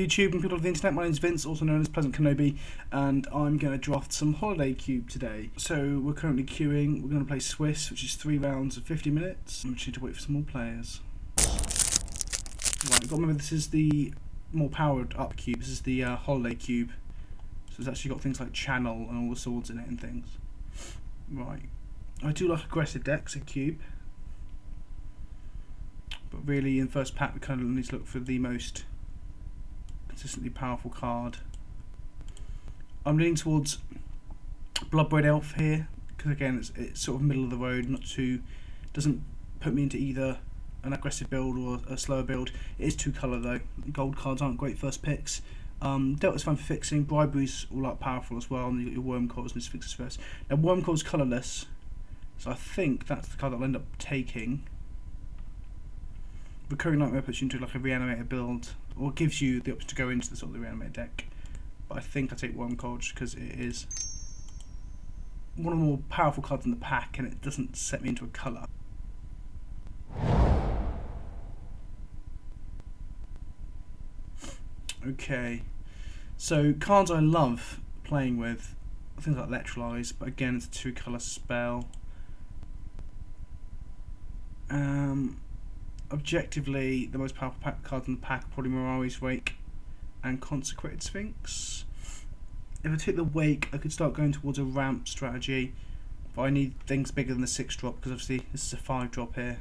YouTube and people of the internet. My name is Vince, also known as PleasantKenobi, and I'm going to draft some Holiday Cube today. So we're currently queuing. We're going to play Swiss, which is 3 rounds of 50 minutes. I'm just need to wait for some more players. Right, got to remember this is the more powered up cube. This is the Holiday Cube. So it's actually got things like channel and all the swords in it and things. Right, I do like aggressive decks in cube. But really, in first pack, we kind of need to look for the most consistently powerful card. I'm leaning towards Bloodbraid Elf here, because again, it's sort of middle of the road, not too, doesn't put me into either an aggressive build or a slower build. It is 2-colour though. Gold cards aren't great first picks. Delta's fine for fixing. Bribery's all out powerful as well, and you've got your Worm Coils and Sphinx's first. Now Worm Coil's colourless, so I think that's the card that I'll end up taking. Recurring Nightmare puts you into like a reanimated build, or gives you the option to go into the sort of the reanimated deck. But I think I take Worm Coil because it is one of the more powerful cards in the pack, and it doesn't set me into a colour. Okay, so cards I love playing with, things like Electrolyze, but again it's a 2-colour spell. Objectively, the most powerful cards in the pack are probably Mirari's Wake and Consecrated Sphinx. If I took the Wake, I could start going towards a ramp strategy, but I need things bigger than the 6-drop, because obviously this is a 5-drop here.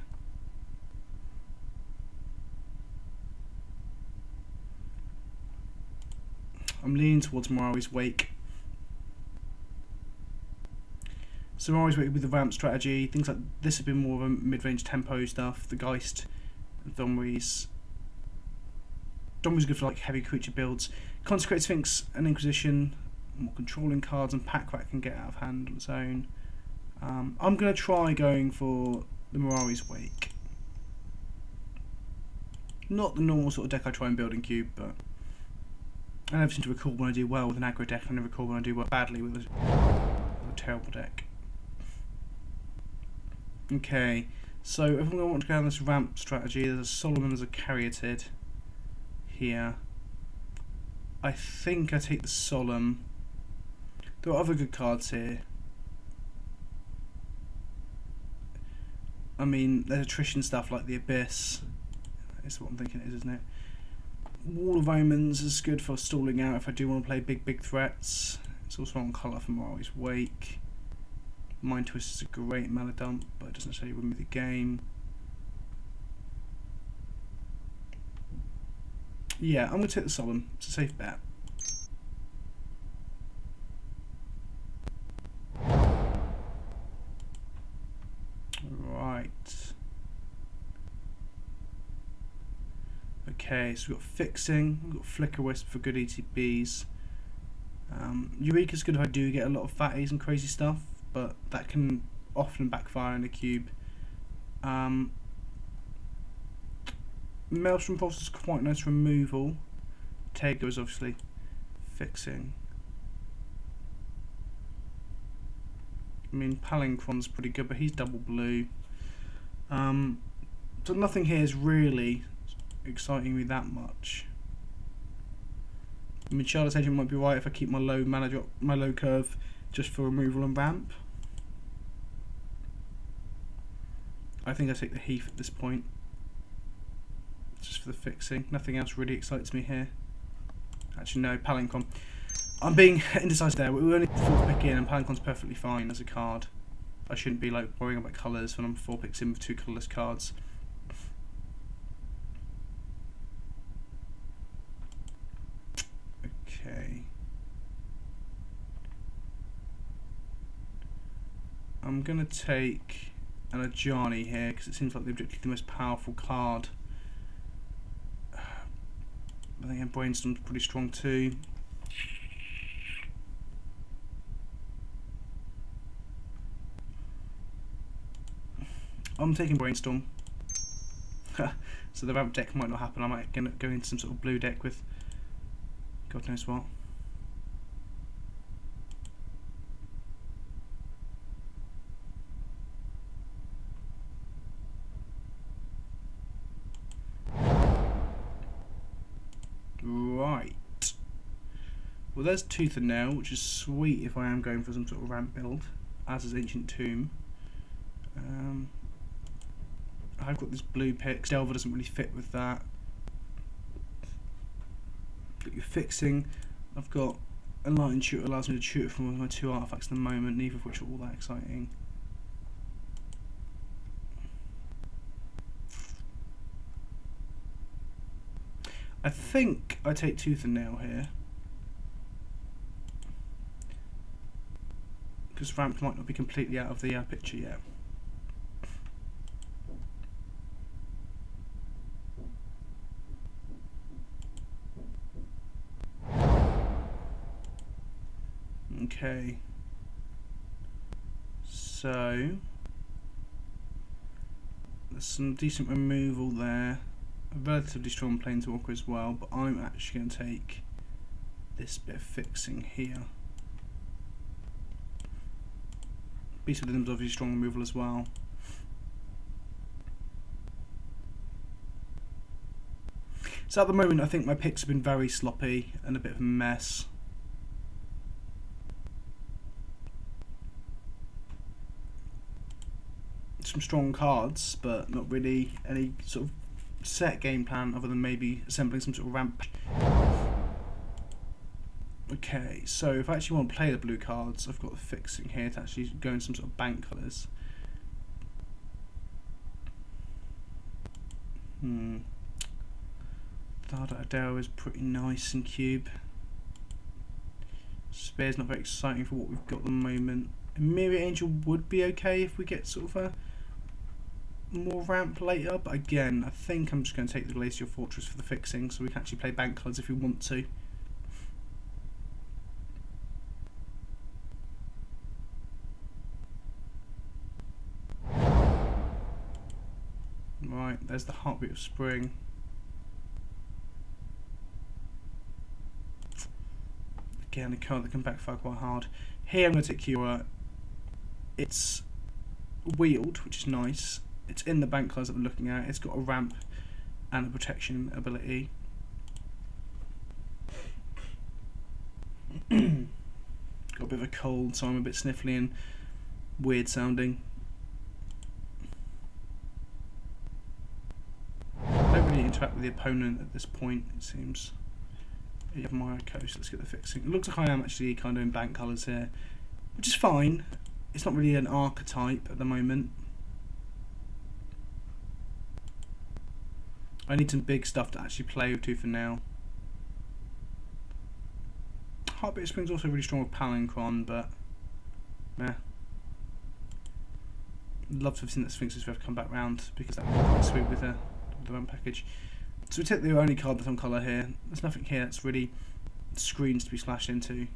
I'm leaning towards Mirari's Wake. So Mirari's Wake with the ramp strategy, things like this have been more of a mid-range tempo stuff, the Geist and Domri's. Domri's good for like heavy creature builds. Consecrated Sphinx and Inquisition, more controlling cards, and Pack Rat can get out of hand on its own. I'm going to try going for the Mirari's Wake. Not the normal sort of deck I try and build in cube, but I never seem to recall when I do well with an aggro deck. I never recall when I do well badly with a terrible deck. Okay, so if I'm going to want to go down this ramp strategy, there's a Solomon, there's a Caryatid here. I think I take the Solemn. There are other good cards here. I mean, there's attrition stuff like the Abyss. That's what I'm thinking it is, isn't it? Wall of Omens is good for stalling out if I do want to play big threats. It's also on colour for Mirari's Wake. Mind Twist is a great mana dump, but it doesn't necessarily win me the game. Yeah, I'm going to take the Solemn. It's a safe bet. Right. Okay, so we've got Fixing, we've got Flicker Wisp for good ETBs. Eureka's good if I do get a lot of fatties and crazy stuff, but that can often backfire in the cube. Maelstrom Pulse is quite nice removal. Tego is obviously fixing. I mean, Palinchron's pretty good, but he's double blue. So nothing here is really exciting me that much. I mean, Charlotte's Agent might be right if I keep my low mana drop, my low curve just for removal and ramp. I think I take the Heath at this point, just for the fixing. Nothing else really excites me here. Actually, no, Palinchron. I'm being indecisive there. We're only 4 pick in, and Palinchron's perfectly fine as a card. I shouldn't be like worrying about colours when I'm 4 picks in with 2 colourless cards. Okay. I'm gonna take an Ajani here because it seems like the most powerful card. I think Brainstorm's pretty strong too. I'm taking Brainstorm. So the ramp deck might not happen. I might go into some sort of blue deck with God knows what. Right. Well, there's Tooth and Nail, which is sweet if I am going for some sort of ramp build, as is Ancient Tomb. I've got this blue pick. Delver doesn't really fit with that. Got your fixing. I've got Enlightened Tutor, allows me to tutor from my 2 artifacts at the moment, neither of which are all that exciting. I think I take Tooth and Nail here, because ramp might not be completely out of the picture yet. Okay, so there's some decent removal there, a relatively strong Planeswalker as well, but I'm actually going to take this bit of fixing here. Beast of Limbs obviously strong removal as well. So at the moment I think my picks have been very sloppy and a bit of a mess. Some strong cards, but not really any sort of set game plan other than maybe assembling some sort of ramp. Okay, so if I actually want to play the blue cards, I've got the fixing here to actually go in some sort of bank colours. Dada Adele is pretty nice in cube. Spear's not very exciting for what we've got at the moment. Mirror Angel would be okay if we get sort of a more ramp later, but again I think I'm just going to take the Glacial Fortress for the fixing so we can actually play bank colours if we want to. Right, there's the Heartbeat of Spring. Again, a card that can backfire quite hard. Here I'm going to take Kiora. It's wheeled, which is nice. It's in the bank colours that we're looking at. It's got a ramp and a protection ability. Got a bit of a cold, so I'm a bit sniffly and weird sounding. I don't really interact with the opponent at this point, it seems. You have Maya Coast, let's get the fixing. It looks like I am actually kind of in bank colours here, which is fine. It's not really an archetype at the moment. I need some big stuff to actually play with Tooth and Nail. Heartbeat of Spring's also really strong with Palinchron, but meh. I'd love to have seen that Sphinx ever come back round because that would be sweet with the run package. So we take the only card that's on colour here. There's nothing here that's really screens to be splashed into,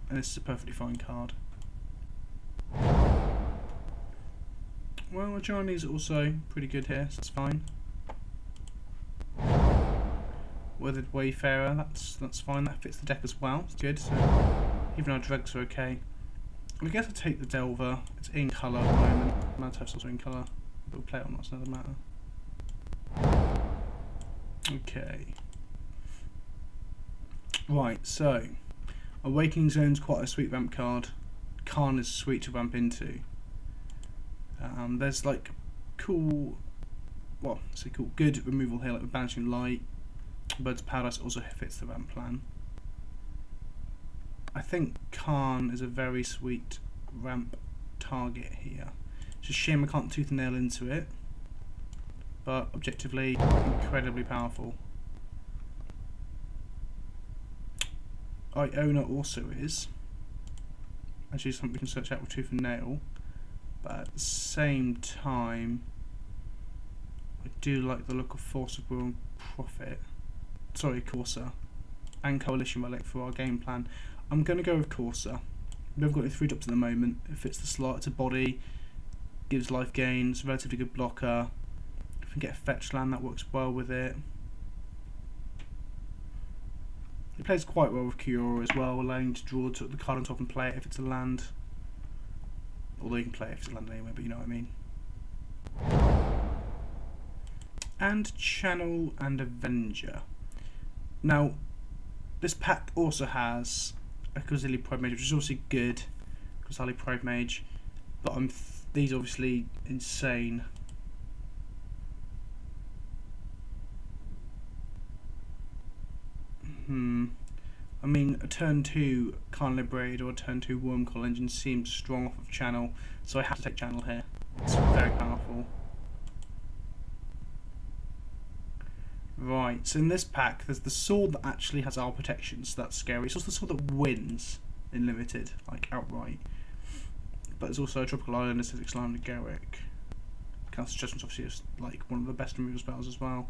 and this is a perfectly fine card. Well, Ajani's also pretty good here, so it's fine. Weathered Wayfarer, that's fine, that fits the deck as well, it's good. So even our drugs are okay. I guess I'll take the Delver, it's in colour at the moment. Mantife's also in colour, but we'll play it or not, it's another matter. Okay. Right, so Awakening Zone's quite a sweet ramp card. Khan is sweet to ramp into. There's like cool, well, say cool, good removal here, like with Banishing Light. Birds of Paradise also fits the ramp plan. I think Khan is a very sweet ramp target here. It's a shame I can't Tooth and Nail into it, but objectively incredibly powerful. Iona also is actually something we can search out with Tooth and Nail, but at the same time I do like the look of Force of Will and Profit. Sorry, Corsair and Coalition Relic for our game plan. I'm going to go with Corsair. We've got 3 drops at the moment. It fits the slot, it's a body, gives life gains, relatively good blocker. If we get a fetch land, that works well with it. It plays quite well with Kiora as well, allowing you to draw the card on top and play it if it's a land. Although you can play it if it's a land anyway, but you know what I mean. And Channel and Avenger. Now, this pack also has a Ghazali Pride Mage, which is also good. Ghazali Pride Mage, but these are obviously insane. I mean, a turn 2 Carnival Braid or a turn 2 Wormcoil Engine seems strong off of channel, so I have to take channel here. It's very powerful. Right, so in this pack, there's the sword that actually has our protection, so that's scary. It's also the sword that wins in limited, like outright. But there's also a Tropical Island, Acidic Slime, and Garrick. Council Judgment's obviously is like one of the best removal spells as well.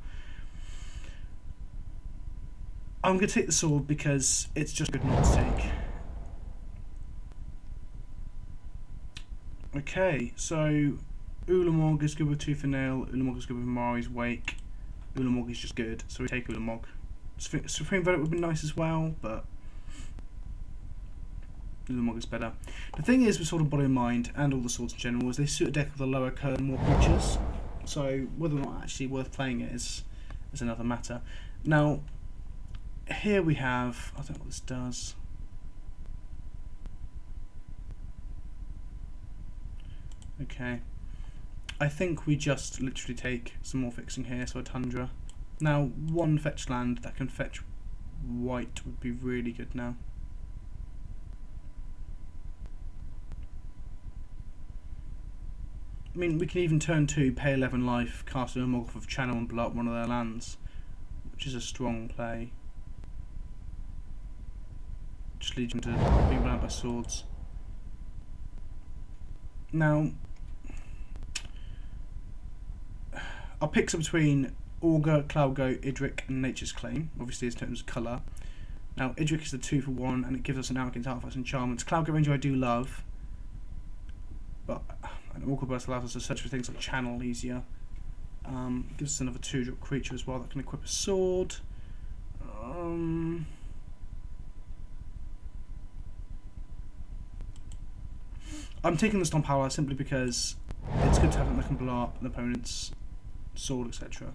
I'm going to take the sword because it's just good not to take. Okay, so Ulamog is good with Tooth and Nail, Ulamog is good with Mari's Wake, Ulamog is just good, so we take Ulamog. Supreme Verdict would be nice as well, but Ulamog is better. The thing is with Sword of Body and Mind, and all the swords in general, is they suit a deck with a lower curve and more creatures, so whether or not actually worth playing it is another matter. Now, here we have, I don't know what this does. Okay, I think we just literally take some more fixing here, so a Tundra. Now, one fetch land that can fetch white would be really good now. I mean, we can even turn 2, pay 11 life, cast a Ulamog off of channel and blow up one of their lands, which is a strong play. Just leads them to being blown by swords. Now, I'll pick some between Augur, Cloud Goat, Idric, and Nature's Claim, obviously in terms of colour. Now, Idric is the 2 for 1, and it gives us an out against Artifacts and Enchantments. Cloud Goat Ranger I do love, but an Augur Burst allows us to search for things like Channel easier. Gives us another 2-drop creature as well that can equip a sword. I'm taking the Stomp Power simply because it's good to have something that can blow up an opponent's sword, etc.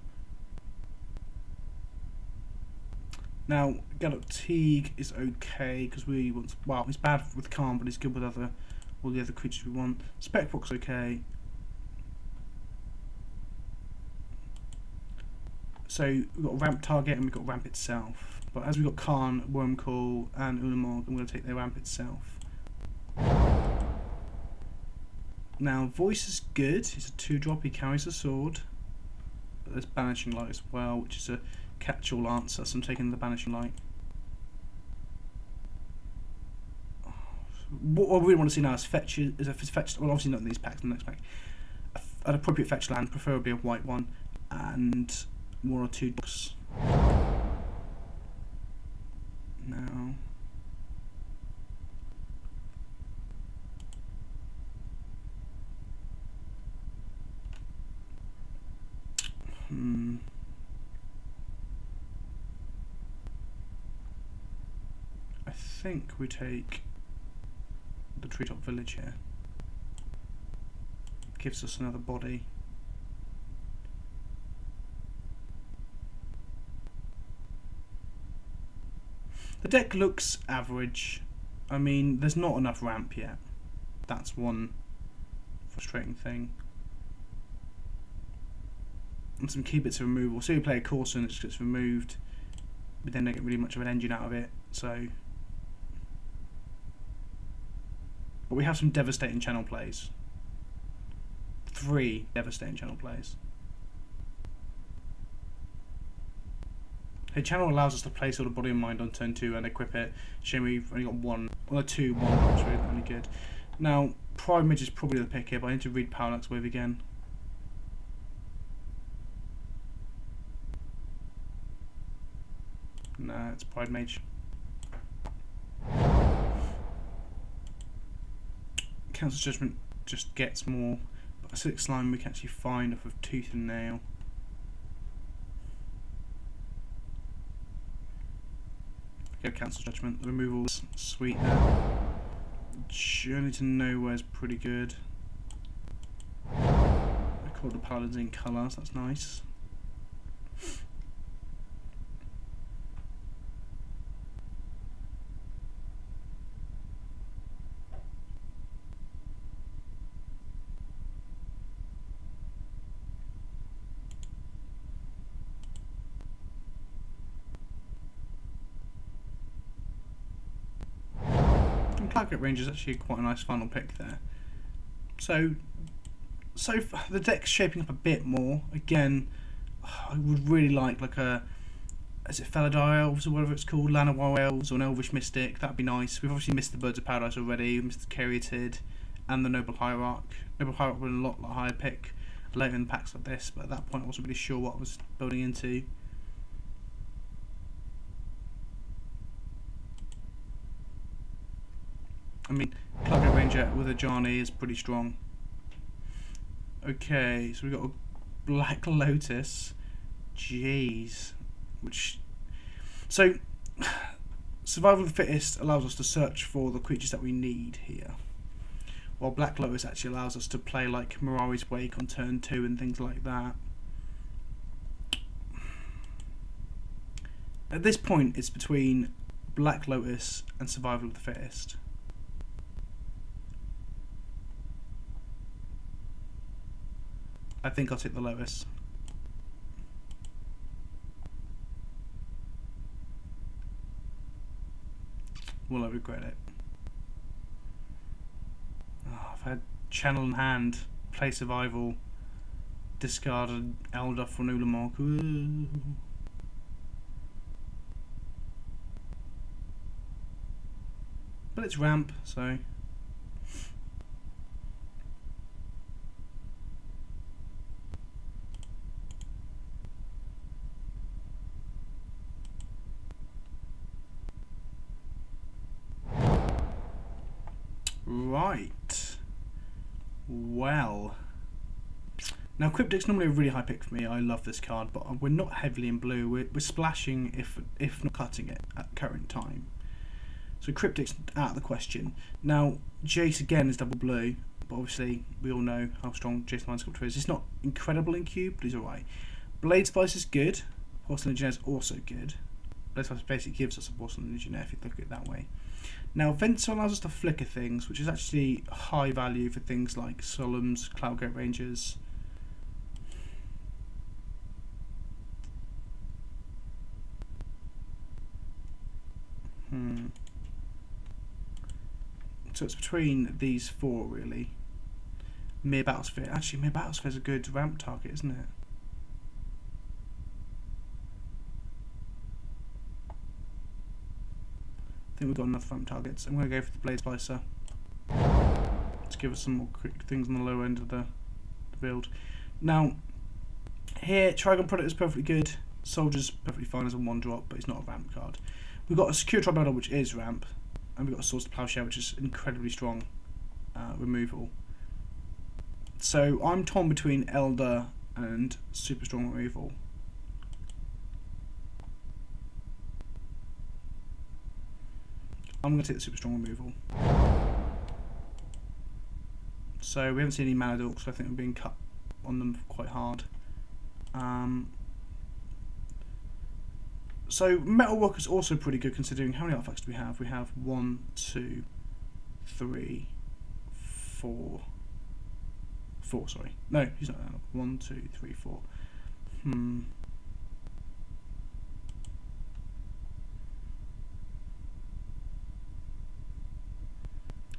Now, Gallop Teague is okay because we want. Well, he's bad with Calm, but he's good with all the other creatures we want. Spectrock's okay. So we've got Ramp Target and we've got Ramp itself. But as we've got Khan, Wormcoil, and Ulamog, I'm going to take the Ramp itself. Now, Voice is good. He's a 2-drop. He carries a sword. But there's Banishing Light as well, which is a catch-all answer. So I'm taking the Banishing Light. What I really want to see now is fetch. Well, obviously not in these packs. In the next pack, an appropriate fetch land, preferably a white one, and 1 or 2 dogs. Now. I think we take the Treetop Village here. Gives us another body. The deck looks average. I mean, there's not enough ramp yet. That's one frustrating thing. And some key bits of removal. So you play a Corsair and it just gets removed, but then they get really much of an engine out of it. So, but we have some devastating channel plays. 3 devastating channel plays. Hey, channel allows us to play Sword of Body and Mind on turn 2 and equip it. Shame we've only got 1 drops, really only good. Now, Pride Mage is probably the pick here, but I need to read Parallax Wave again. Nah, it's Pride Mage. Council's Judgment just gets more, but Acidic Slime we can actually find off of Tooth and Nail. Go Council's Judgment. The removal's sweet there. Journey to Nowhere is pretty good. I call the Paladins in colours, that's nice. Cloudgate Ranger is actually quite a nice final pick there. So the deck's shaping up a bit more. Again, I would really like a, is it Felidar Elves or whatever it's called, Llanowar Elves or an Elvish Mystic. That'd be nice. We've obviously missed the Birds of Paradise already. We missed the Caryatid and the Noble Hierarch. Noble Hierarch would a lot higher pick later in packs like this, but at that point I wasn't really sure what I was building into. I mean, Cloudgate Ranger with a Ajani is pretty strong. Okay, so we've got a Black Lotus. Jeez. So, Survival of the Fittest allows us to search for the creatures that we need here. While Black Lotus actually allows us to play like Mirari's Wake on turn 2 and things like that. At this point, it's between Black Lotus and Survival of the Fittest. I think I'll take the Lotus. Will I regret it? Oh, I've had Channel in hand, play Survival, discarded Elder for Ulamog. Ooh. But it's ramp, so. Right. Well. Now Cryptic's normally a really high pick for me. I love this card, but we're not heavily in blue. We're splashing if not cutting it at the current time. So Cryptic's out of the question. Now Jace again is double blue, but obviously we all know how strong Jace Mind Sculptor is. It's not incredible in cube, but he's alright. Blade Spice is good. Porcelain Legionnaire is also good. Blade Spice basically gives us a Porcelain Legionnaire if you look at it that way. Now Venser allows us to flicker things, which is actually high value for things like Solemns, Cloudgate Rangers. So it's between these four really. Mere Battlesphere. Actually, Mere Battlesphere is a good ramp target, isn't it? I think we've got enough ramp targets. I'm going to go for the Blade Splicer. Let's give us some more quick things on the lower end of the build. Now, here, Trigon Product is perfectly good. Soldier's perfectly fine as a 1-drop, but it's not a ramp card. We've got a Secure Tribunal, which is ramp, and we've got a Swords to Plowshare, which is incredibly strong removal. So I'm torn between Elder and super strong removal. I'm going to take the super strong removal. So we haven't seen any Mana Dorks, so I think we're being cut on them quite hard. So Metalwork is also pretty good considering how many artifacts do we have? We have 1, 2, 3, 4. 4, sorry. No, he's not that. 1, 2, 3, 4.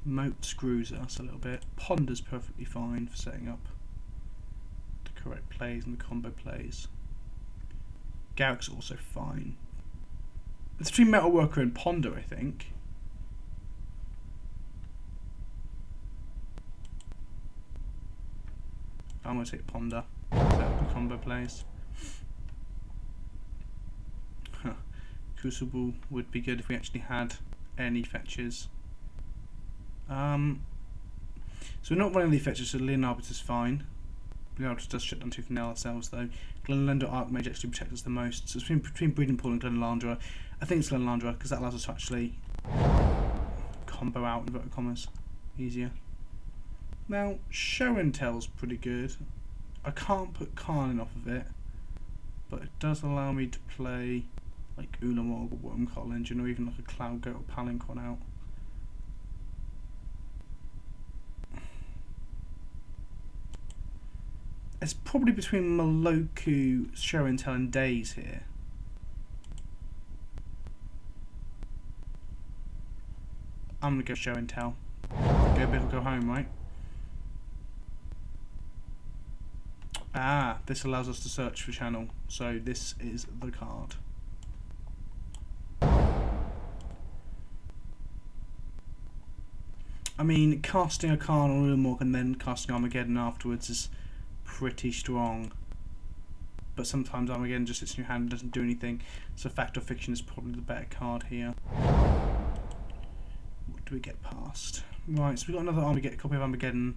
Moat screws us a little bit. Ponder's perfectly fine for setting up the correct plays and the combo plays. Garrick's also fine. It's between Metalworker and Ponder, I think. I'm going to take Ponder. Set up the combo plays. Crucible would be good if we actually had any fetches. So we're not running the fetches, so Leonarbitus is fine. Leonarbitus does shut down Tooth and Nail ourselves though. Glenlandra Archmage actually protects us the most. So it's between Breeding Pool and Glenlandra. I think it's Glenlandra because that allows us to actually combo out, in inverted commas, easier. Now, Show and Tell's pretty good. I can't put Karn off of it, but it does allow me to play like Ulamog or Wormcoil Engine or even like a Cloudgate or Palinquin out. It's probably between Maloku, Show and Tell and Days here. I'm gonna go show and tell. Go big or go home, right? Ah, this allows us to search for channel. So this is the card. I mean, casting a card on Ulamog and then casting Armageddon afterwards is pretty strong. But sometimes Armageddon just sits in your hand and doesn't do anything. So Fact or Fiction is probably the better card here. What do we get past? Right, so we've got another copy of Armageddon.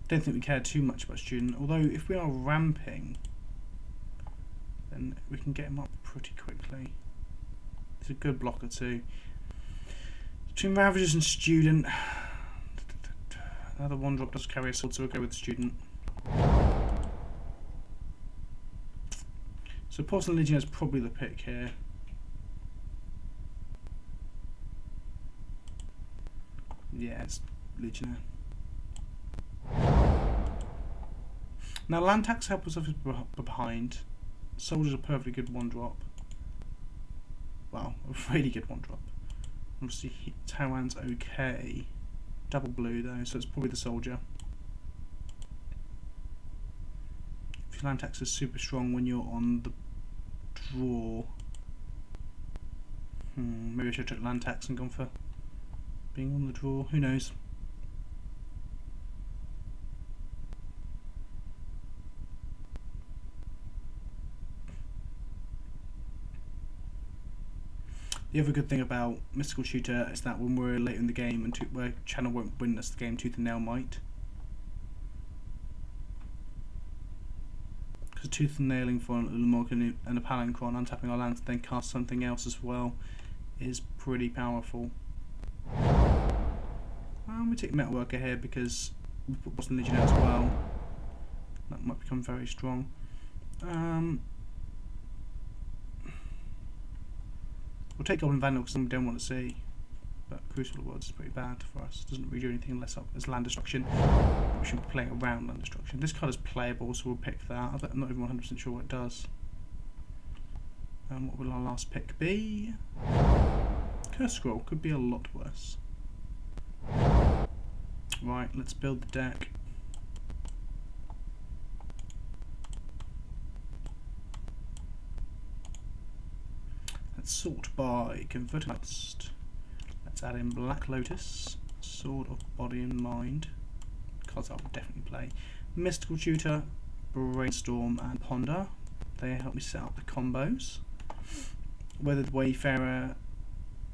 Don't think we care too much about Student. Although if we are ramping, then we can get him up pretty quickly. It's a good blocker too. Between Ravagers and Student, another 1-drop does carry a sword, so we'll go with Student. So Porcelain Legionnaire is probably the pick here. Yeah, it's Legionnaire. Now land tax help us behind. Soldier's a perfectly good 1-drop. Wow, a really good 1-drop. Obviously Tawan's okay. Double blue though, so it's probably the Soldier. Land tax is super strong when you're on the draw. Maybe I should have took land tax and gone for being on the draw. Who knows? The other good thing about Mystical Tutor is that when we're late in the game and where channel won't win us the game, Tooth and Nail might. Because Tooth and Nailing for an Ulamog and a Palinchron, untapping our lands, then cast something else as well, is pretty powerful. We take Metalworker here because we put Boston Legionnaire as well. That might become very strong. We'll take Goblin Vandal because we don't want to see. But Crucible of Worlds is pretty bad for us. Doesn't really do anything unless as land destruction. We should be playing around land destruction. This card is playable, so we'll pick that. I'm not even 100% sure what it does. What will our last pick be? Curse Scroll could be a lot worse. Right, let's build the deck. Let's sort by Converted Dust. Let's add in Black Lotus, Sword of Body and Mind. Cards I will definitely play. Mystical Tutor, Brainstorm, and Ponder. They help me set up the combos. Weathered Wayfarer,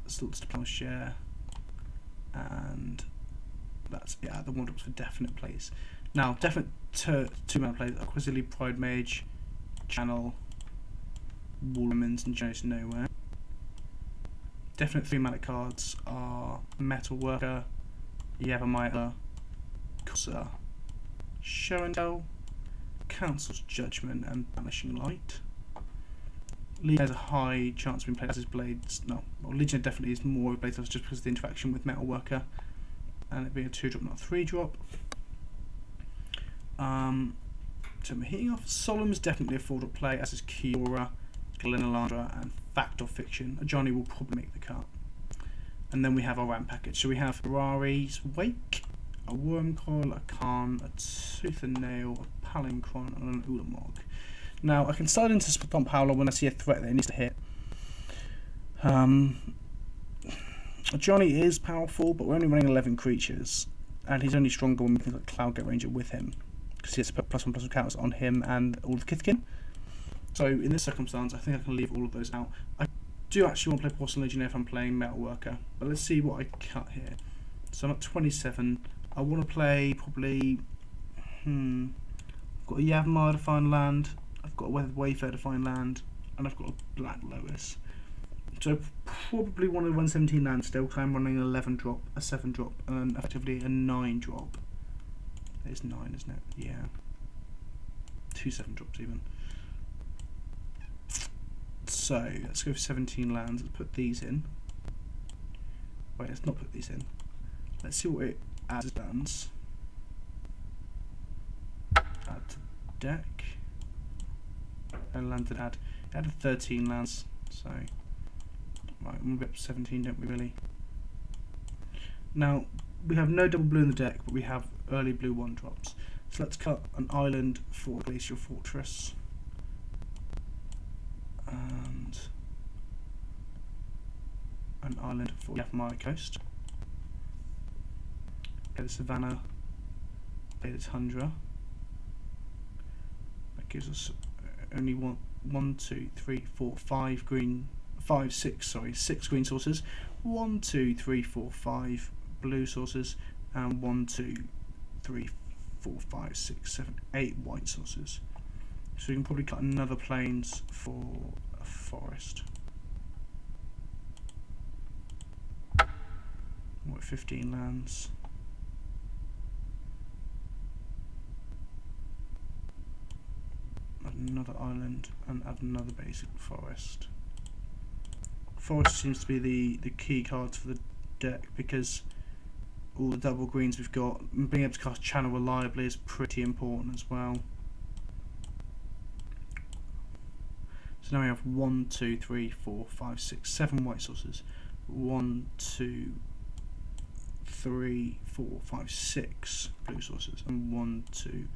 Stilts to Plowshare, and that's the 1-drops for definite plays. Now, definite 2-mana plays are Quizily, Pride Mage, Channel, Woolmans, and Jonas Nowhere. Definite 3-mana cards are Metalworker, Yavimaya, Kosa, Show and Tell, Council's Judgment, and Banishing Light. Legion has a high chance of being played as his Blades. No, well, Legion definitely is more Blades just because of the interaction with Metalworker, and it being a 2-drop, not a 3-drop. So we're hitting off. Solemn's definitely a 4-drop play, as is Kiora, Glenalandra, and Fact or Fiction. Johnny will probably make the cut. And then we have our ramp package. So we have Ferrari's Wake, a Wormcoil, a Khan, a Tooth and Nail, a Palinchron, and an Ulamog. Now I can start into Stomp Howler when I see a threat that it needs to hit. Johnny is powerful, but we're only running 11 creatures, and he's only stronger when we think like Cloudgate Ranger with him, because he has to put +1/+1 counters on him and all the Kithkin. So in this circumstance, I think I can leave all of those out. I do actually want to play Porcelain Legionnaire if I'm playing Metalworker, but let's see what I cut here. So I'm at 27. I want to play probably. I've got a Yavimaya to find land. I've got a Weathered Wayfarer to find land, and I've got a Black Lotus. So probably one of the 117 land still, because I'm running an 11-drop, a 7-drop, and effectively a 9-drop. It's 9, isn't it? Yeah. 2 7-drops even. So let's go for 17 lands. Let's put these in. Wait, let's not put these in. Let's see what it adds as lands. Add to deck. And land it added 13 lands. So right, we'll be up to 17, don't we really? Now, we have no double blue in the deck, but we have early blue 1-drops. So let's cut an island for Glacial Fortress. And an island for Yapamaya Coast. Get the Savannah, get the Tundra. That gives us only six green sources. 1, 2, 3, 4, 5 blue sources, and 1, 2, 3, 4, 5, 6, 7, 8 white sources. So we can probably cut another plains for a forest. What, 15 lands. Add another island and add another basic forest. Forest seems to be the key cards for the deck because all the double greens we've got, and being able to cast channel reliably is pretty important as well. So now we have 1, 2, 3, 4, 5, 6, 7 white sources. 1, 2, 3, 4, 5, 6 blue sources, and 1, 2,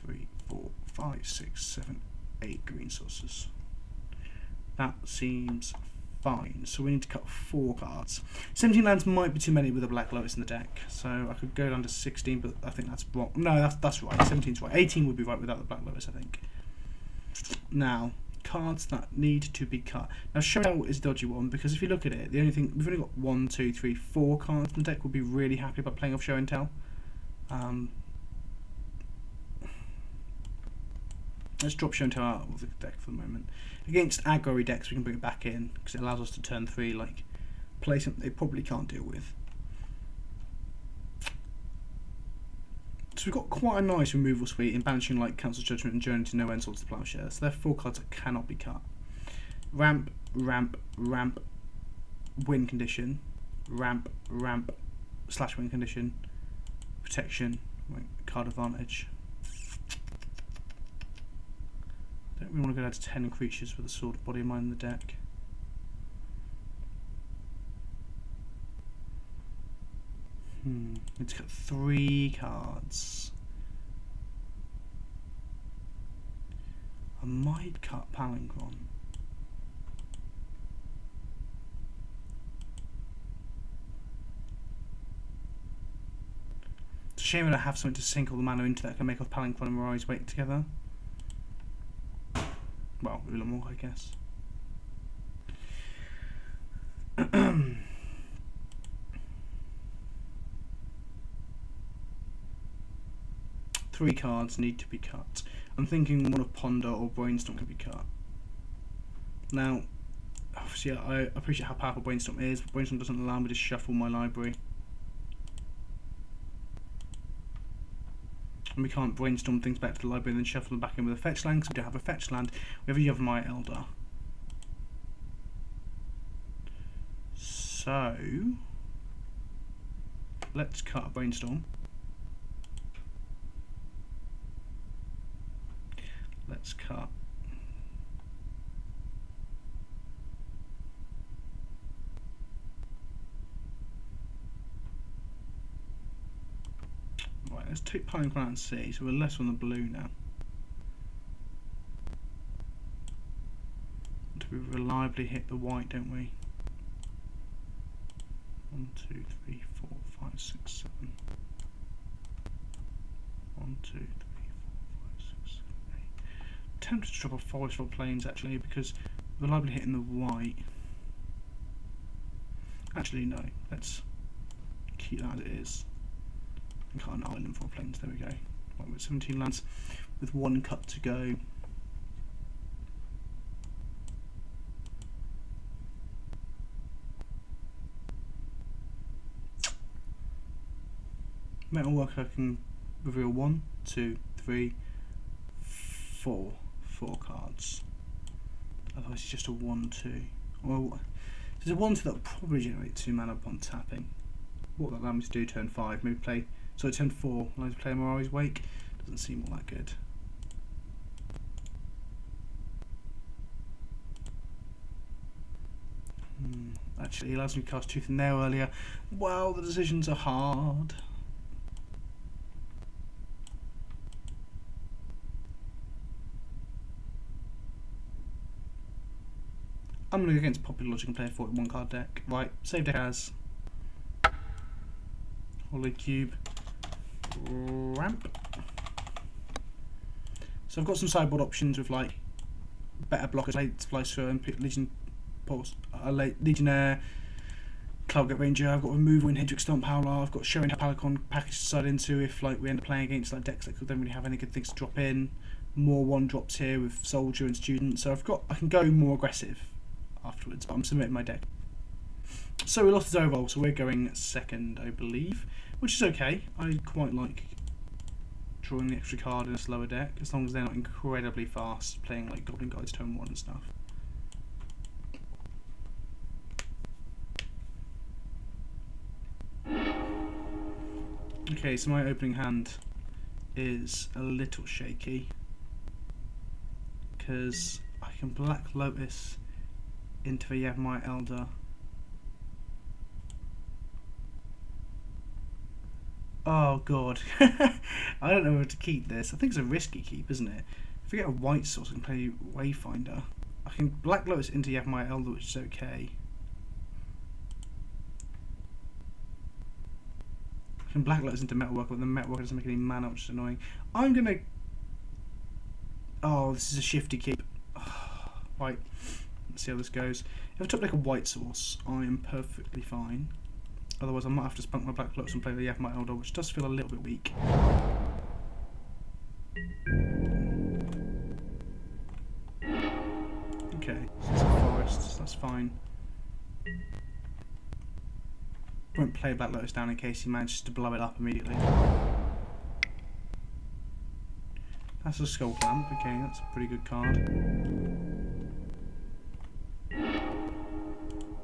3, 4, 5, 6, 7, 8 green sources. That seems fine. So we need to cut 4 cards. 17 lands might be too many with a Black Lotus in the deck, so I could go down to 16, but I think that's wrong. No, that's right. 17's right. 18 would be right without the Black Lotus, I think. Now, cards that need to be cut. Now, Show and Tell is a dodgy one because if you look at it, the only thing we've only got 1, 2, 3, 4 cards in the deck. We'll be really happy about playing off Show and Tell. Let's drop Show and Tell out of the deck for the moment. Against aggro decks, we can bring it back in because it allows us to turn 3 like play something they probably can't deal with. So we've got quite a nice removal suite in Banishing Light, Council's Judgment, and Journey to No End, Swords to Plowshare. So they're 4 cards that cannot be cut. Ramp, ramp, ramp, win condition, ramp, ramp, slash win condition, protection, card advantage. Don't really want to go down to 10 creatures with a Sword of Body of Mine in the deck. Need to cut 3 cards. I might cut Palinchron. It's a shame that I have something to sink all the mana into that can make off Palinchron and Mirai's Wake together. Well, Ulamog, I guess. 3 cards need to be cut. I'm thinking one of Ponder or Brainstorm can be cut. Now, obviously I appreciate how powerful Brainstorm is, but Brainstorm doesn't allow me to shuffle my library. And we can't brainstorm things back to the library and then shuffle them back in with a fetch land because we don't have a fetch land. We have a Yavimaya Elder. So, let's cut a Brainstorm. Let's cut right, let's take Palinchron out and see, so we're less on the blue now. We reliably hit the white, don't we? 1, 2, 3, 4, 5, 6, 7. 1, 2, 3, 4, 5, 6, 7, 8. Tempted to drop a forest or plains actually because reliably hitting the white. Actually, no. Let's keep that as it is. And cut an island for plains. There we go. Right, with 17 lands with 1 cut to go. Metalworker can reveal 1, 2, 3, 4 cards. Otherwise it's just a 1, 2. Well, there's a 1, 2 that will probably generate 2 mana upon tapping. What that allows me to do turn 5, maybe play, sorry, turn 4, allows me to play Mirai's Wake. Doesn't seem all that good. actually. It allows me to cast Tooth and Nail earlier. Wow, the decisions are hard. I'm going to go against Popular Logic and play a 41 card deck. Right, save deck as Holy Cube, Ramp. So I've got some sideboard options with like better blockers, late Splicer and Legion Pulse, Legionnaire, Cloudgate Ranger. I've got Removal in Hedrick Stomp Howler. I've got Showing Palicon package to side into if like we end up playing against like decks that don't really have any good things to drop in. More one drops here with Soldier and Student. So I can go more aggressive afterwards, but I'm submitting my deck. So we lost his overall, so we're going second, I believe, which is okay. I quite like drawing the extra card in a slower deck, as long as they're not incredibly fast, playing like Goblin Guides turn 1 and stuff. Okay, so my opening hand is a little shaky, because I can Black Lotus into the Yavimaya Elder. Oh god. I don't know whether to keep this. I think it's a risky keep, isn't it? If I get a white source, I can play Wayfinder. I can Black Lotus into Yavimaya Elder, which is okay. I can Black Lotus into Metalworker, but the Metalworker doesn't make any mana, which is annoying. I'm gonna... Oh, this is a shifty keep. Right, let's see how this goes. If I top deck a white source, I am perfectly fine. Otherwise, I might have to spunk my Black Lotus and play the Yavimaya Elder, which does feel a little bit weak. Okay, so it's a forest, so that's fine. Won't play Black Lotus down in case he manages to blow it up immediately. That's a Skull Clamp, okay, that's a pretty good card.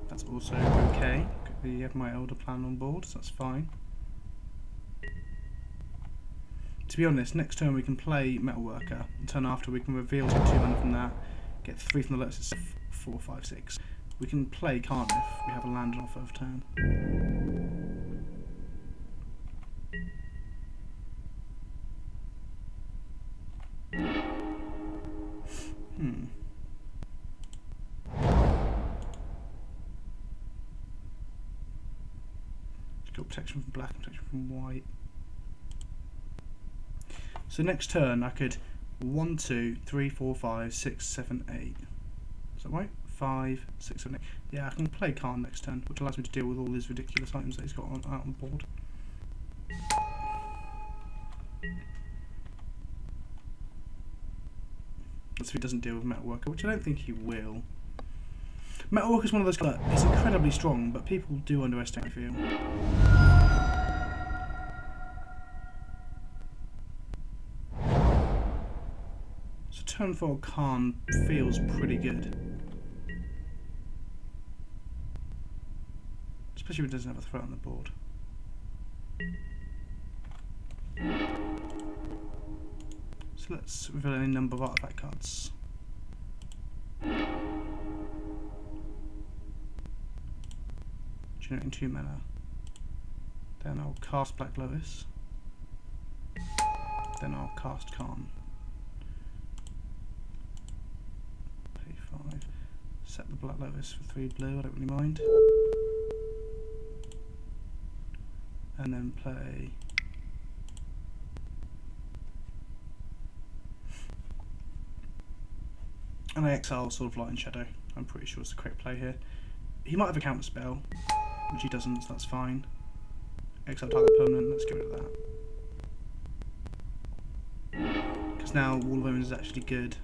That's also okay. Got the Yavimaya Elder plan on board, so that's fine. To be honest, next turn we can play Metalworker, and turn after we can reveal 2 mana from that, get 3 from the Lotus, it's 4, 5, 6. We can play Karn if we have a land on our first turn. Got protection from black, protection from white. So next turn I could 1, 2, 3, 4, 5, 6, 7, 8. Is that right? 5, 6, 7, 8. Yeah, I can play Karn next turn, which allows me to deal with all these ridiculous items that he's got out on board. That's if he doesn't deal with Metalworker, which I don't think he will. Metalworker is one of those cards that is incredibly strong, but people do underestimate, I feel. So turn 4 Karn feels pretty good. Especially if it doesn't have a threat on the board. So let's reveal any number of artifact cards. Generating 2 mana. Then I'll cast Black Lotus. Then I'll cast Karn. Pay 5. Set the Black Lotus for 3 blue, I don't really mind. And then play and I exile Sword of Light and Shadow. I'm pretty sure it's the correct play here. He might have a counter spell, which he doesn't, so that's fine. Exile target permanent, let's get rid of that. Because now Wall of Omens is actually good.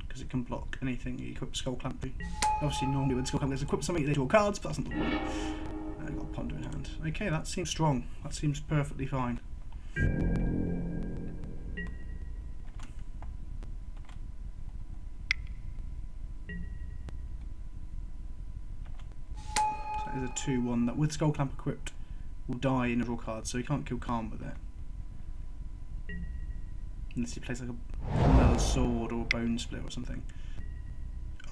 Because it can block anything you equip Skull Clamp to. Obviously normally with Skull Clamp there's equip something they draw cards, but that's not the point. I've got a Ponder in hand. Okay, that seems strong. That seems perfectly fine. Is a 2/1 that with Skull Clamp equipped will die in a draw card, so he can't kill Karn with it. Unless he plays like another sword or a bone split or something.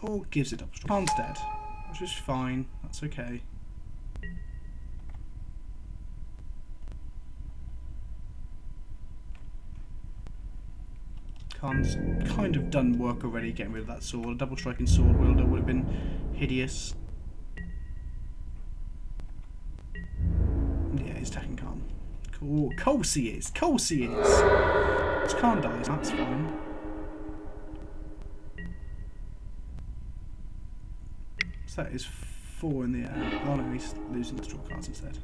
Or gives it up. Karn's dead. which is fine. That's okay. Khan's kind of done work already getting rid of that sword. A double striking sword wielder would have been hideous. Yeah, he's attacking Khan. Cool. Course he is. Course he is. It's Khan dies. That's fine. So that is 4 in the air. Oh no, he's losing the draw cards instead.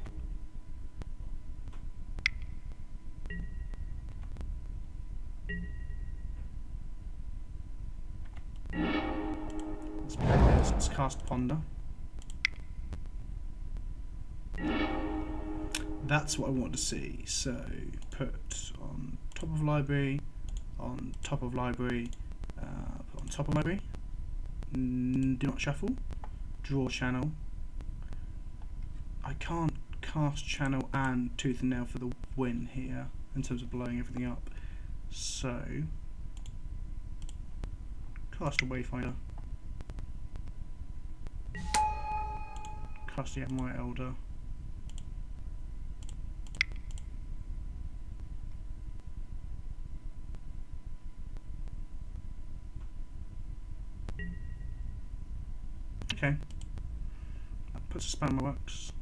Let's play this. Let's cast Ponder. That's what I want to see. So put on top of library, on top of library, put on top of library. Do not shuffle. Draw channel. I can't cast channel and tooth and nail for the win here in terms of blowing everything up. So cast a Wayfinder. Cast the My Elder. Okay. That puts a span in my works.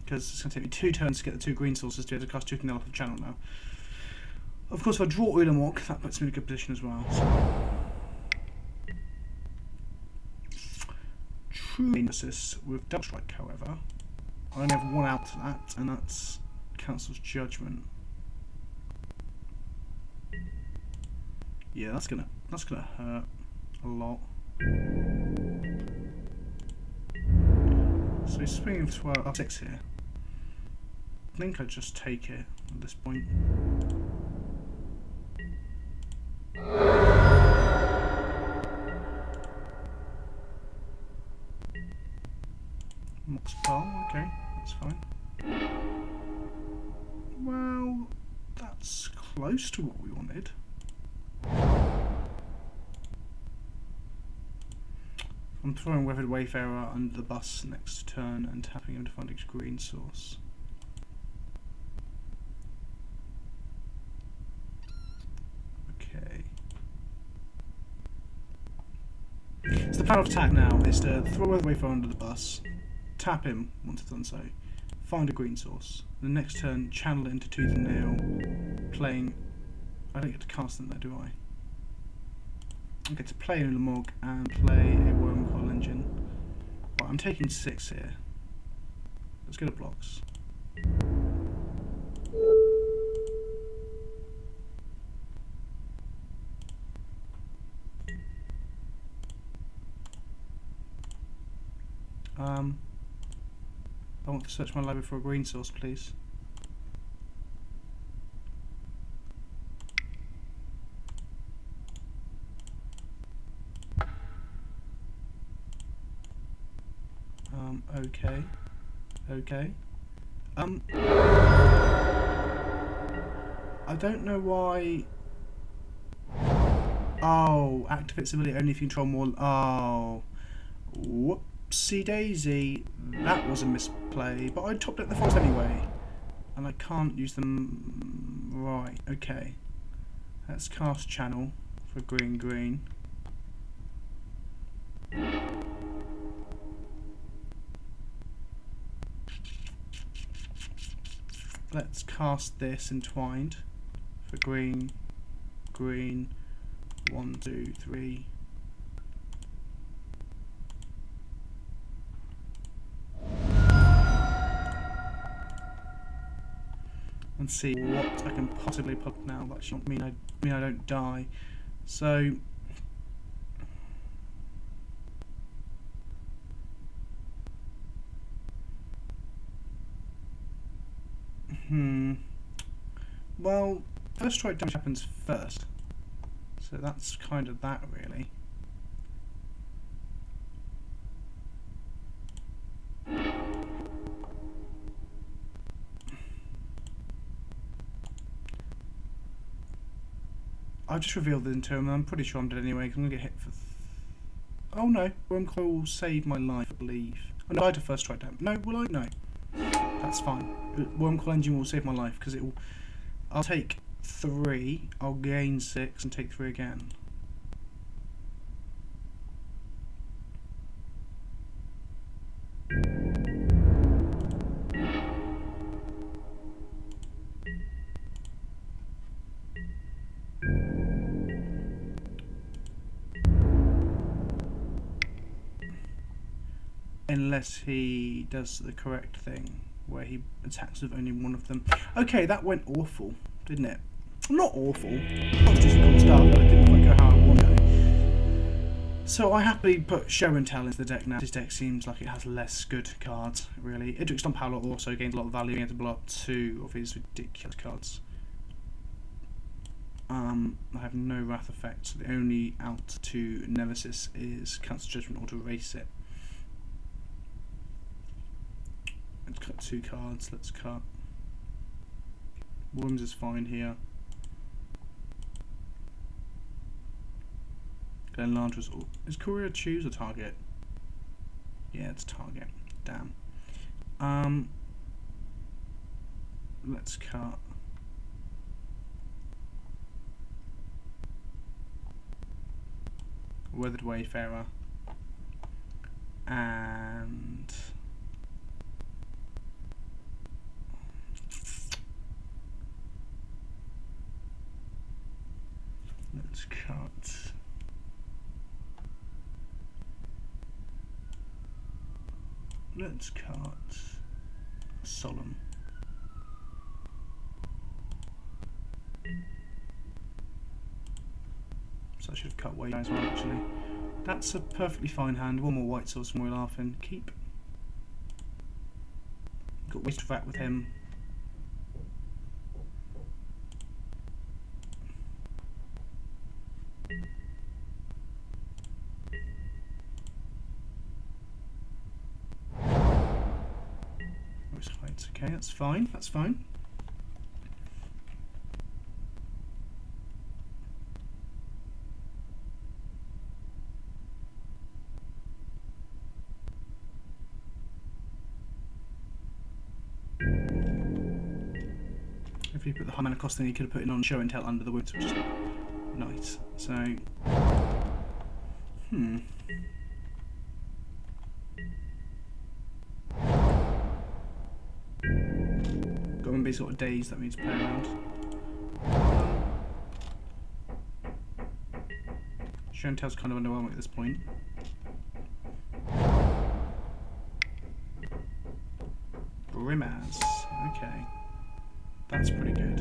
Because it's going to take me 2 turns to get the 2 green sources to be able to cast tooth and nail off the channel now. Of course, if I draw Ulamog, that puts me in a good position as well. So. True emphasis with double strike, however. I only have 1 out to that, and that's Council's Judgment. Yeah, that's gonna hurt a lot. So he's swinging for 12, 6 here. I think I'd just take it at this point. Mox Pal, okay, that's fine. Well, that's close to what we wanted. I'm throwing Weathered Wayfarer under the bus next turn and tapping him to find a green source. Okay. So the plan of attack now is to throw Weathered Wayfarer under the bus, tap him once it's done so, find a green source. The next turn, channel it into Tooth and Nail, playing. I don't get to cast them there, do I? I get to play an Ulamog and play a Worm Coil Engine. Right, I'm taking 6 here. Let's go to blocks. I want to search my library for a green source, please. Okay. Okay. I don't know why. Oh, activates ability only if you control more. Oh. Whoopsie daisy. That was a misplay, but I topped up the forest anyway. And I can't use them. Right, okay. Let's cast channel for green. Let's cast this entwined for green. 1, 2, 3. And see what I can possibly put now. That should mean I don't die. So well, first strike damage happens first, so that's kind of that really. I've just revealed the term, and I'm pretty sure I'm dead anyway, because I'm going to get hit for... Oh no, Wormcoil will save my life, I believe. Oh, no, I died a first strike down. No, will I? No. That's fine. Wormcoil engine will save my life, because it will... I'll take 3, I'll gain 6, and take 3 again. Unless he does the correct thing, where he attacks with only one of them. Okay, that went awful, didn't it? Not awful. Not just a good start, but it didn't quite go how I wanted. So I happily put Show and Tell into the deck now. This deck seems like it has less good cards, really. Idrix Stompowler also gains a lot of value against block 2 of his ridiculous cards. I have no Wrath effect, so the only out to Nemesis is Cancel Judgment or to erase it. Let's cut 2 cards, let's cut. Worms is fine here. Glenlarge was... Is Courier choose a target? Yeah, it's target. Damn. Let's cut. Weathered Wayfarer. And... let's cut. Let's cut Solemn. So I should have cut Wayfarer as well, actually. That's a perfectly fine hand. One more white source and we're laughing. Keep. Got Waste of Rat with him. Okay, that's fine, that's fine. If you put the high mana cost, then you could have put it on Show and Tell under the woods, which is nice. So, got to be sort of days that means play around. Show and Tell's kind of underwhelming at this point. Brimaz, okay. That's pretty good.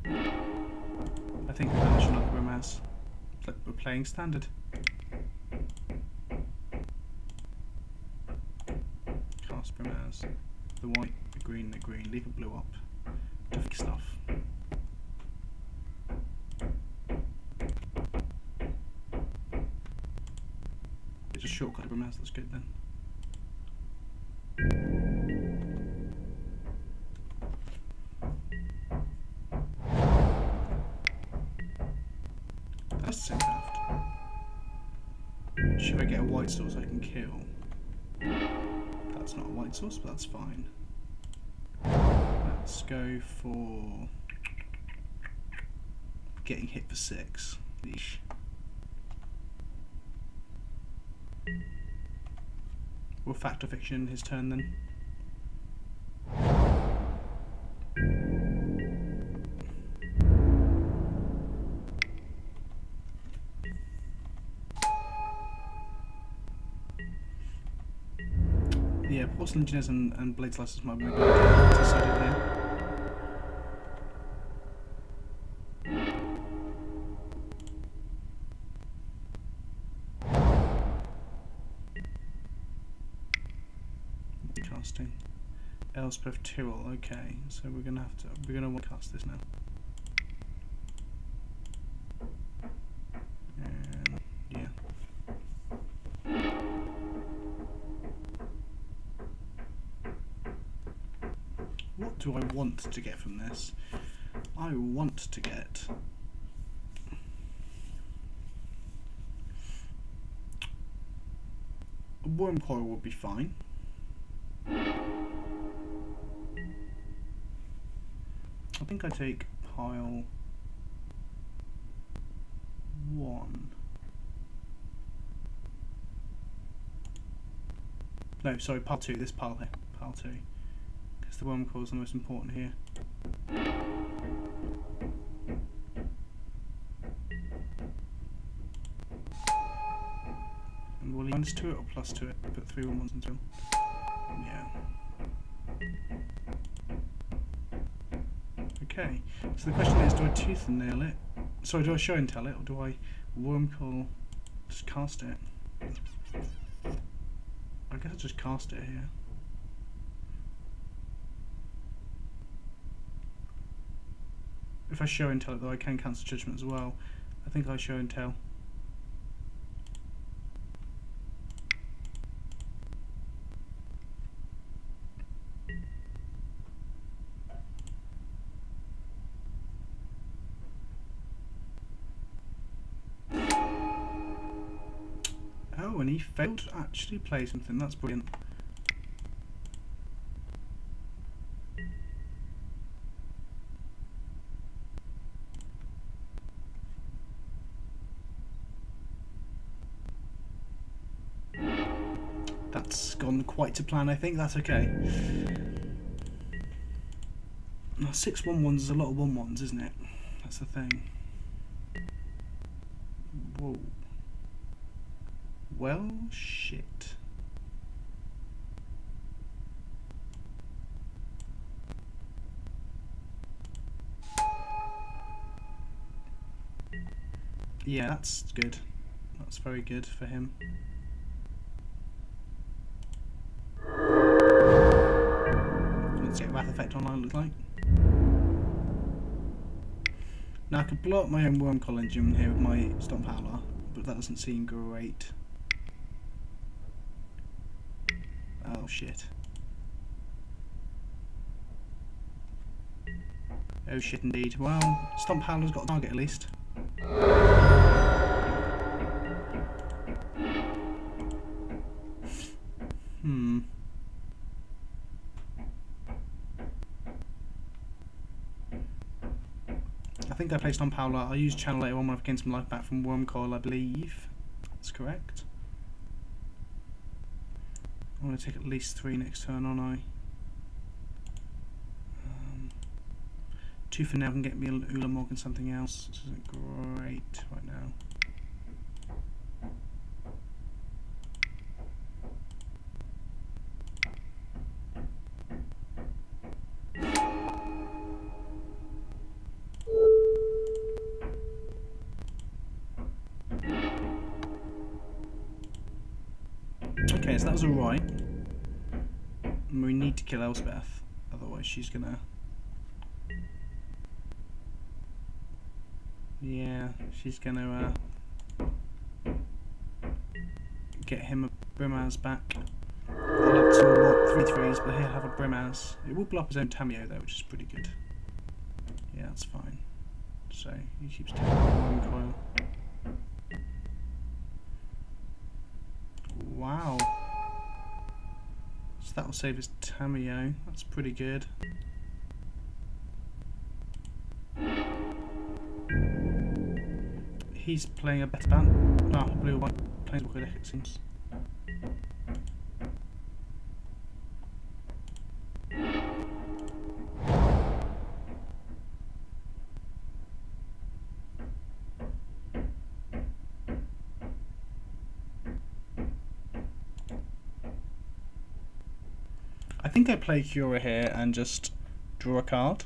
I think we managed another Brimaz. It's like we're playing standard. Cast Brimaz. The white, the green, leave a blue up. Tough stuff. It's a shortcut Brimaz, that's good then. That's the draft. Should I get a white source I can kill? That's not a white source, but that's fine. Let's go for getting hit for 6. Eesh. Will Fact or Fiction his turn then? Yeah, Porcelain Engineers and Blade Slicers might be a good idea to set it here. Casting. Elspeth Tyrrell, okay, so we're gonna want to cast this now. And yeah. What do I want to get from this? I want to get A worm coil would be fine. I think I take pile 1. No, sorry, pile 2. This pile here, pile 2, because the worm coil is the most important here. And will he minus 2 it or plus 2 it? Put 3 1s until. Yeah. Okay, so the question is, do I tooth and nail it? Sorry, do I show and tell it, or do I worm coil, just cast it? I guess I'll just cast it here. If I show and tell it, though, I can cancel judgment as well. I think I show and tell. Oh, and he failed to actually play something. That's brilliant. That's gone quite to plan, I think. That's okay. Now, 6 1-1s is a lot of 1-1s, isn't it? That's the thing. Whoa. Well, shit. Yeah, that's good. That's very good for him. Let's get Wrath Effect online, looks like. Now I could blow up my own worm coil engine here with my Stomp Howler, but that doesn't seem great. Oh shit. Oh shit indeed. Well, Stomp Howler's got a target at least. I think I play Stomp Howler. I'll use Channel later on when I've gained some life back from Worm Coil, I believe. That's correct. I'm going to take at least 3 next turn, aren't I? 2 for now can get me an Ulamog and something else. This isn't great right now. Okay, so that was alright. We need to kill Elspeth, otherwise she's gonna... Yeah, she's gonna get him a Brimaz back. I'll up to 3 3s, but he'll have a Brimaz. It will blow up his own Tamio though, which is pretty good. Yeah, that's fine. So, he keeps taking one coil. Wow. So that will save his Tamio. That's pretty good. He's playing a better band. No, blue white Planeswalker deck it seems. I think I play Cura here and just draw a card.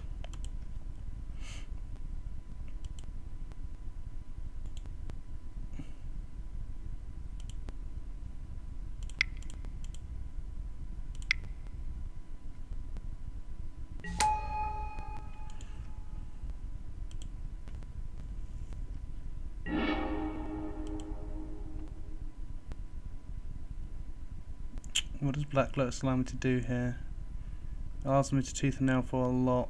What does Black Lotus allow me to do here? It allows me to tooth and nail for a lot,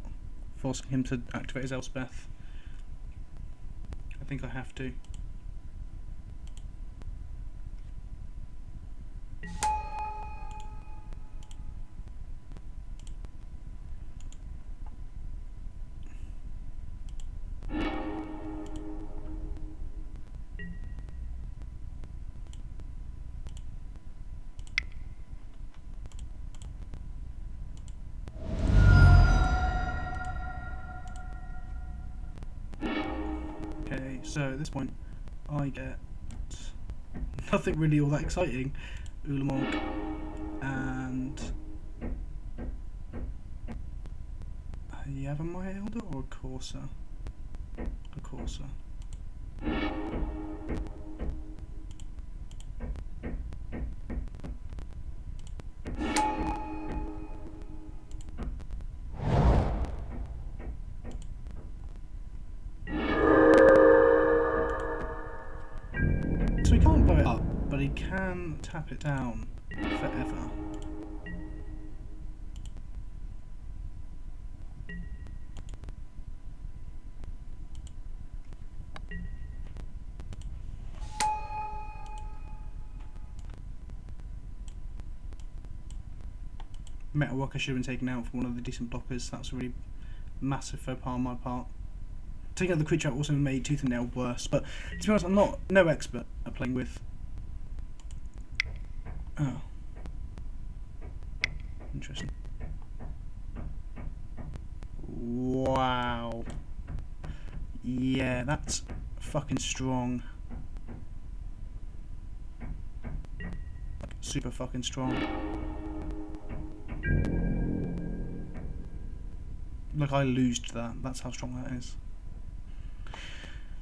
forcing him to activate his Elspeth. I think I have to. So at this point, I get nothing really all that exciting. Ulamog and you have a My Elder or a Corsair? A Corsair. So he can't blow it up, but he can tap it down forever. Metalwork I should have been taken out for one of the decent blockers. That's a really massive faux pas on my part. Taking out the creature also made Tooth and Nail worse, but to be honest, I'm no expert at playing with. Oh, interesting. Wow. Yeah, that's fucking strong. Super fucking strong. Like, I loosed that. That's how strong that is.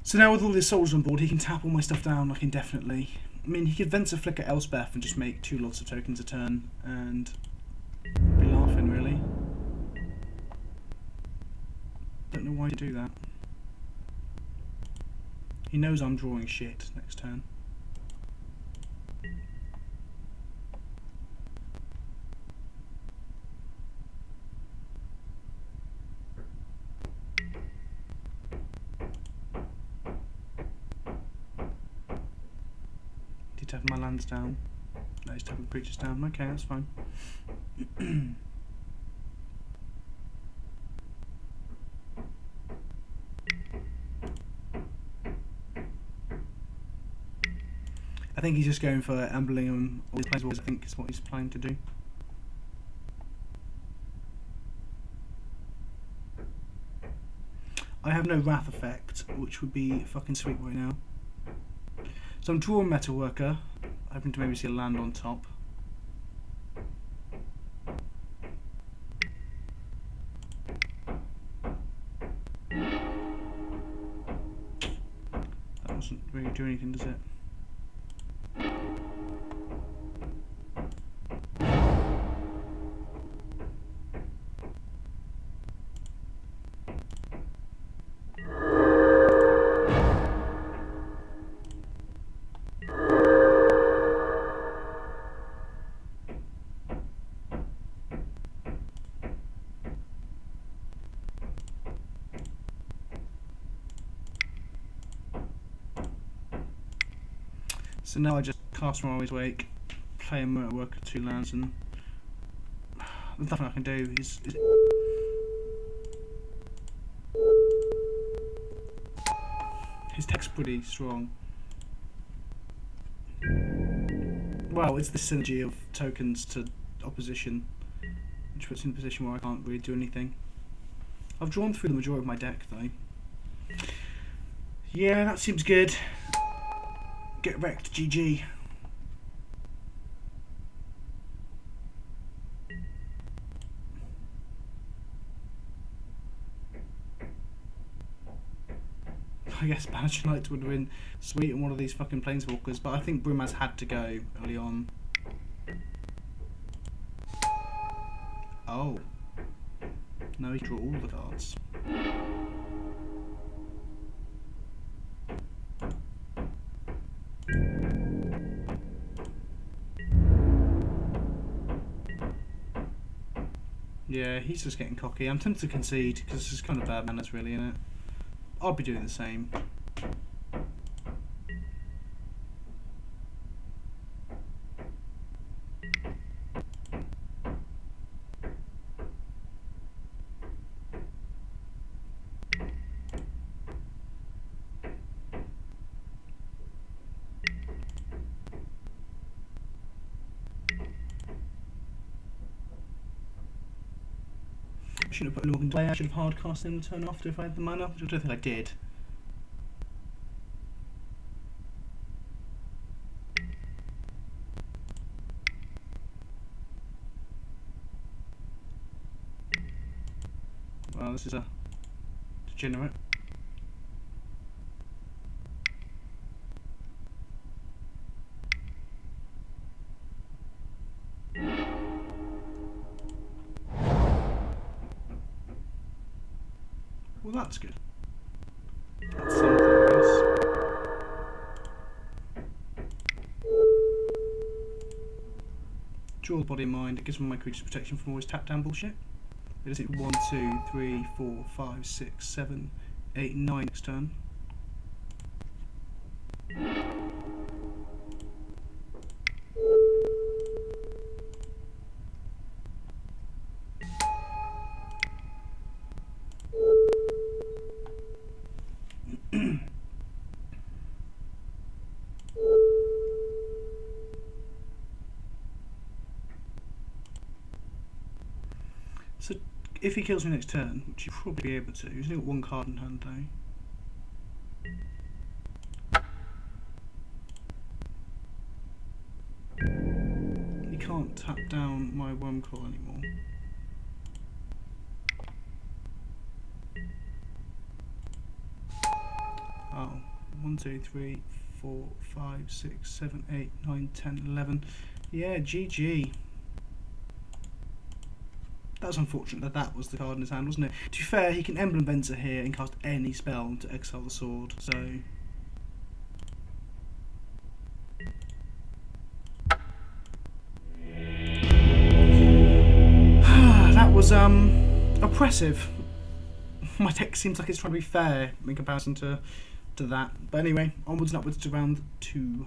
So now with all his souls on board, he can tap all my stuff down like indefinitely. I mean, he could Vents of Flicker Elspeth and just make 2 lots of tokens a turn and be laughing, really. Don't know why to do that. He knows I'm drawing shit next turn. Tapping my lands down. No, he's tapping creatures down. Okay, that's fine. I think he's just going for ambling on all his planeswalkers. I think is what he's planning to do. I have no Wrath effect, which would be fucking sweet right now. So I'm drawing Metalworker, hoping to maybe see a land on top. That doesn't really do anything, does it? So now I just cast Moral's Wake, play a Metalworker 2 lands, and there's nothing I can do. His tech's pretty strong. Well, it's the synergy of tokens to opposition, which puts me in a position where I can't really do anything. I've drawn through the majority of my deck, though. Yeah, that seems good. Get wrecked, GG. I guess Banishing Lights would have been sweet on one of these fucking Planeswalkers, but I think Brimaz had to go early on. Oh. No, he drew all the cards. Yeah, he's just getting cocky. I'm tempted to concede because this is kind of bad manners, really, isn't it? I'll be doing the same. I shouldn't have put Ulamog in play. I should have hard cast him the turn after if I had the mana, which I don't think I did. Oh, this is a degenerate. Well, that's good. That's something, I guess. Draw the body in mind. It gives me my creature's protection from always tap down bullshit. It is 1, 2, 3, 4, 5, 6, 7, 8, 9 next turn. So if he kills me next turn, which he'll probably be able to, he's only got one card in hand though. He can't tap down my Wormclaw anymore. Oh, 1, 2, 3, 4, 5, 6, 7, 8, 9, 10, 11. Yeah, GG. That was unfortunate that that was the card in his hand, wasn't it? To be fair, he can Emblem Venser here and cast any spell to exile the sword, so... that was, oppressive. My deck seems like it's trying to be fair in comparison to that. But anyway, onwards and upwards to round 2.